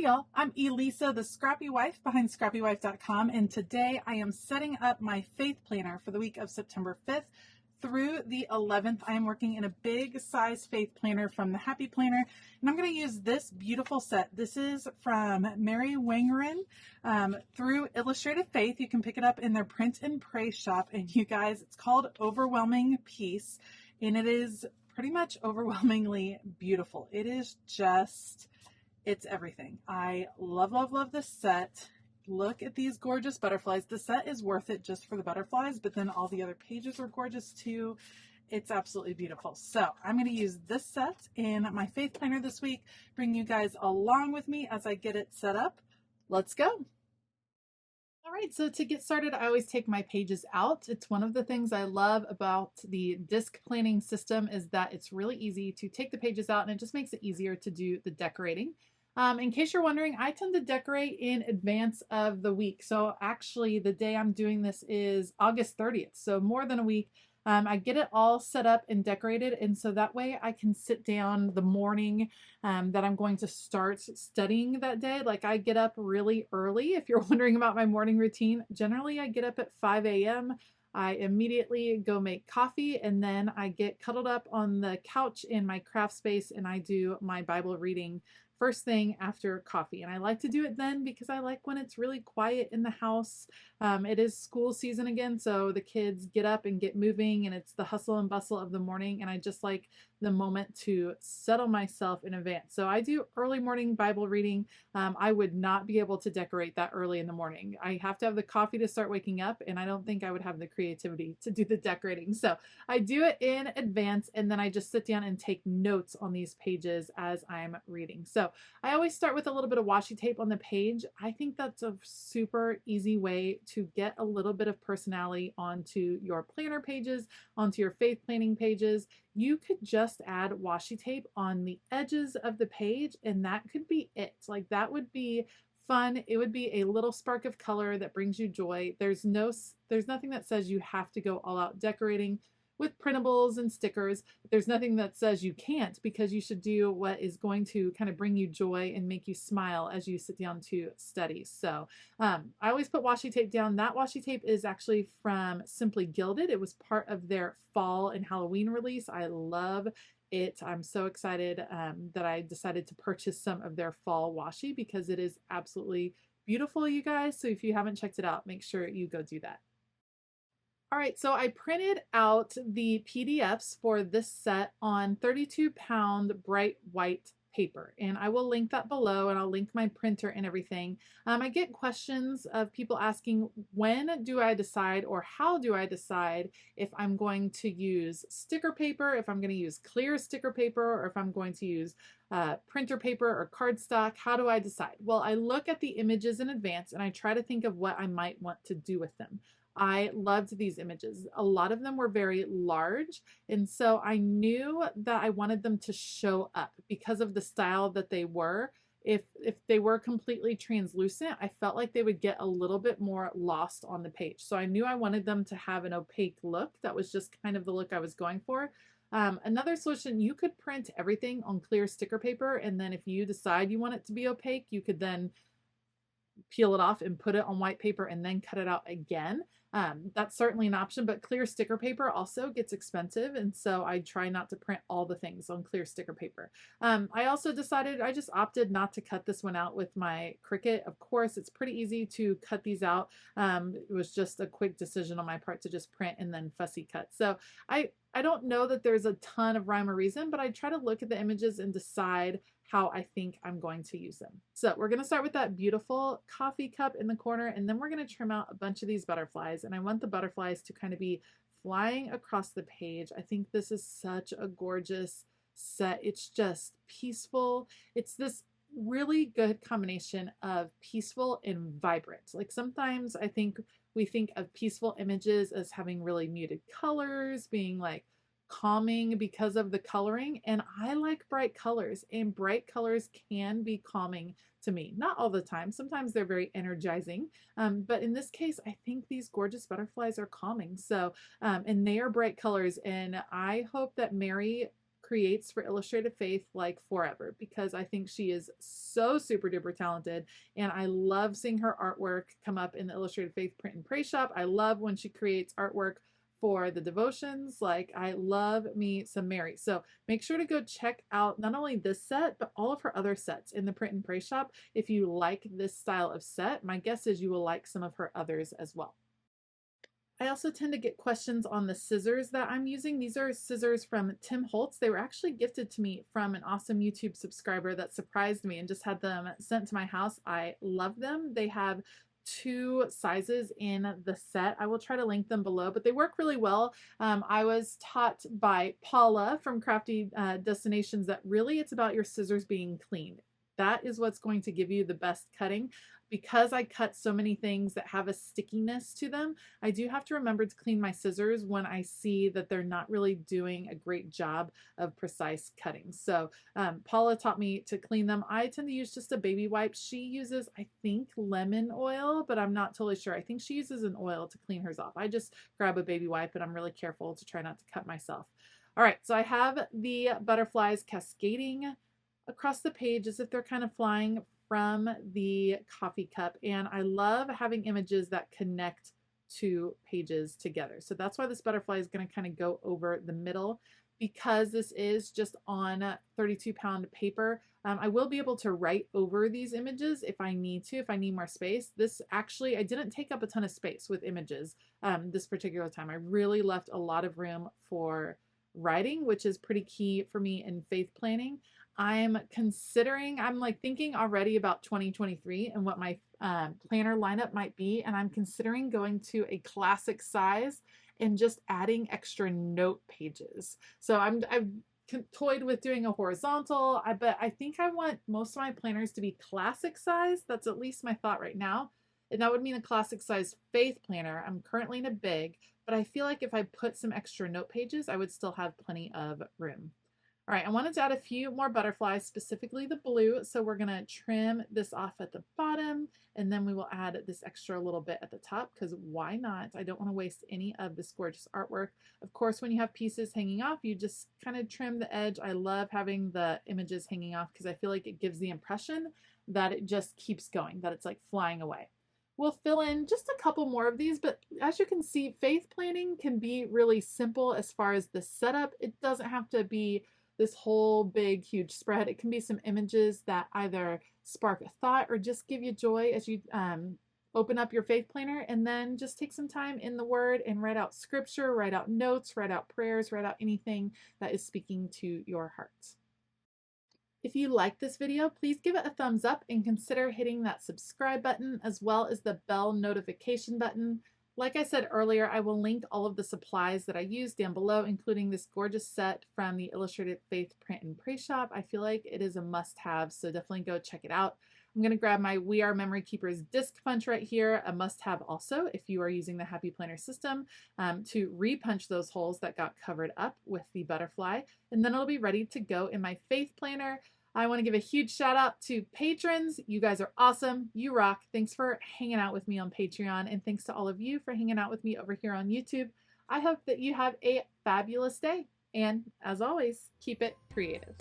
y'all, I'm Elisa, the Scrappy Wife behind ScrappyWife.com, and today I am setting up my faith planner for the week of September 5th through the 11th. I am working in a big size faith planner from the Happy Planner, and I'm going to use this beautiful set. This is from Mary Wangerin through Illustrated Faith. You can pick it up in their Print and Pray shop, and you guys, it's called Overwhelming Peace, and it is pretty much overwhelmingly beautiful. It is just... it's everything. I love, love, love this set. Look at these gorgeous butterflies. The set is worth it just for the butterflies, but then all the other pages are gorgeous too. It's absolutely beautiful. So I'm going to use this set in my faith planner this week, bring you guys along with me as I get it set up. Let's go. All right, so to get started, I always take my pages out. It's one of the things I love about the disc planning system is that it's really easy to take the pages out and it just makes it easier to do the decorating. In case you're wondering, I tend to decorate in advance of the week. So actually the day I'm doing this is August 30th. So more than a week. I get it all set up and decorated. And so that way I can sit down the morning that I'm going to start studying that day. Like I get up really early. If you're wondering about my morning routine, generally I get up at 5 a.m. I immediately go make coffee and then I get cuddled up on the couch in my craft space and I do my Bible reading first thing after coffee. And I like to do it then because I like when it's really quiet in the house. It is school season again, so the kids get up and get moving and it's the hustle and bustle of the morning, and I just like the moment to settle myself in advance. So I do early morning Bible reading. I would not be able to decorate that early in the morning. I have to have the coffee to start waking up, and I don't think I would have the creativity to do the decorating. So I do it in advance, and then I just sit down and take notes on these pages as I'm reading. So I always start with a little bit of washi tape on the page. I think that's a super easy way to get a little bit of personality onto your planner pages, onto your faith planning pages. You could just add washi tape on the edges of the page and that could be it. Like that would be fun. It would be a little spark of color that brings you joy. There's nothing that says you have to go all out decorating with printables and stickers. There's nothing that says you can't, because you should do what is going to kind of bring you joy and make you smile as you sit down to study. So I always put washi tape down. That washi tape is actually from Simply Gilded. It was part of their fall and Halloween release. I love it. I'm so excited that I decided to purchase some of their fall washi because it is absolutely beautiful, you guys. So if you haven't checked it out, make sure you go do that. All right, so I printed out the PDFs for this set on 32-pound bright white paper, and I will link that below, and I'll link my printer and everything. I get questions of people asking, when do I decide, or how do I decide if I'm going to use sticker paper, if I'm going to use clear sticker paper, or if I'm going to use printer paper or cardstock? How do I decide? Well, I look at the images in advance and I try to think of what I might want to do with them. I loved these images. A lot of them were very large, and so I knew that I wanted them to show up because of the style that they were. If they were completely translucent, I felt like they would get a little bit more lost on the page. So I knew I wanted them to have an opaque look. That was just kind of the look I was going for. Another solution, you could print everything on clear sticker paper, and then if you decide you want it to be opaque, you could then peel it off and put it on white paper and then cut it out again. That's certainly an option, but clear sticker paper also gets expensive, and so I try not to print all the things on clear sticker paper. I also decided, I just opted not to cut this one out with my Cricut. Of course, it's pretty easy to cut these out. It was just a quick decision on my part to just print and then fussy cut. So I don't know that there's a ton of rhyme or reason, but I try to look at the images and decide how I think I'm going to use them. So we're going to start with that beautiful coffee cup in the corner, and then we're going to trim out a bunch of these butterflies, and I want the butterflies to kind of be flying across the page. I think this is such a gorgeous set. It's just peaceful. It's this really good combination of peaceful and vibrant. Like sometimes I think we think of peaceful images as having really muted colors, being like calming because of the coloring, and I like bright colors, and bright colors can be calming to me. Not all the time. Sometimes they're very energizing, but in this case I think these gorgeous butterflies are calming. So and they are bright colors, and I hope that Mary creates for Illustrated Faith like forever because I think she is so super duper talented, and I love seeing her artwork come up in the Illustrated Faith print and pray shop. I love when she creates artwork for the devotions. Like, I love me some Mary. So make sure to go check out not only this set, but all of her other sets in the print and pray shop. If you like this style of set, my guess is you will like some of her others as well. I also tend to get questions on the scissors that I'm using. These are scissors from Tim Holtz. They were actually gifted to me from an awesome YouTube subscriber that surprised me and just had them sent to my house. I love them. They have 2 sizes in the set. I will try to link them below, but they work really well. I was taught by Paula from Crafty Destinations that really it's about your scissors being clean. That is what's going to give you the best cutting. Because I cut so many things that have a stickiness to them, I do have to remember to clean my scissors when I see that they're not really doing a great job of precise cutting. So Paula taught me to clean them. I tend to use just a baby wipe. She uses, I think, lemon oil, but I'm not totally sure. I think she uses an oil to clean hers off. I just grab a baby wipe and I'm really careful to try not to cut myself. All right, so I have the butterflies cascading across the page as if they're kind of flying from the coffee cup, and I love having images that connect 2 pages together. So that's why this butterfly is going to kind of go over the middle. Because this is just on 32-pound paper, I will be able to write over these images if I need to, if I need more space. This actually, I didn't take up a ton of space with images this particular time. I really left a lot of room for writing, which is pretty key for me in faith planning. I'm like thinking already about 2023 and what my planner lineup might be, and I'm considering going to a classic size and just adding extra note pages. So I've toyed with doing a horizontal, but I think I want most of my planners to be classic size. That's at least my thought right now. And that would mean a classic size faith planner. I'm currently in a big, but I feel like if I put some extra note pages, I would still have plenty of room. All right, I wanted to add a few more butterflies, specifically the blue. So we're gonna trim this off at the bottom, and then we will add this extra little bit at the top, because why not? I don't wanna waste any of this gorgeous artwork. Of course, when you have pieces hanging off, you just kind of trim the edge. I love having the images hanging off because I feel like it gives the impression that it just keeps going, that it's like flying away. We'll fill in just a couple more of these, but as you can see, faith planning can be really simple as far as the setup. It doesn't have to be this whole big, huge spread. It can be some images that either spark a thought or just give you joy as you open up your faith planner, and then just take some time in the Word and write out scripture, write out notes, write out prayers, write out anything that is speaking to your heart. If you like this video, please give it a thumbs up and consider hitting that subscribe button as well as the bell notification button. Like I said earlier, I will link all of the supplies that I use down below, including this gorgeous set from the Illustrated Faith Print and Pray Shop. I feel like it is a must-have, so definitely go check it out. I'm going to grab my We Are Memory Keepers disc punch right here, a must-have also if you are using the Happy Planner system, to re-punch those holes that got covered up with the butterfly, and then it'll be ready to go in my faith planner. I want to give a huge shout out to patrons. You guys are awesome. You rock. Thanks for hanging out with me on Patreon, and thanks to all of you for hanging out with me over here on YouTube. I hope that you have a fabulous day, and as always, keep it creative.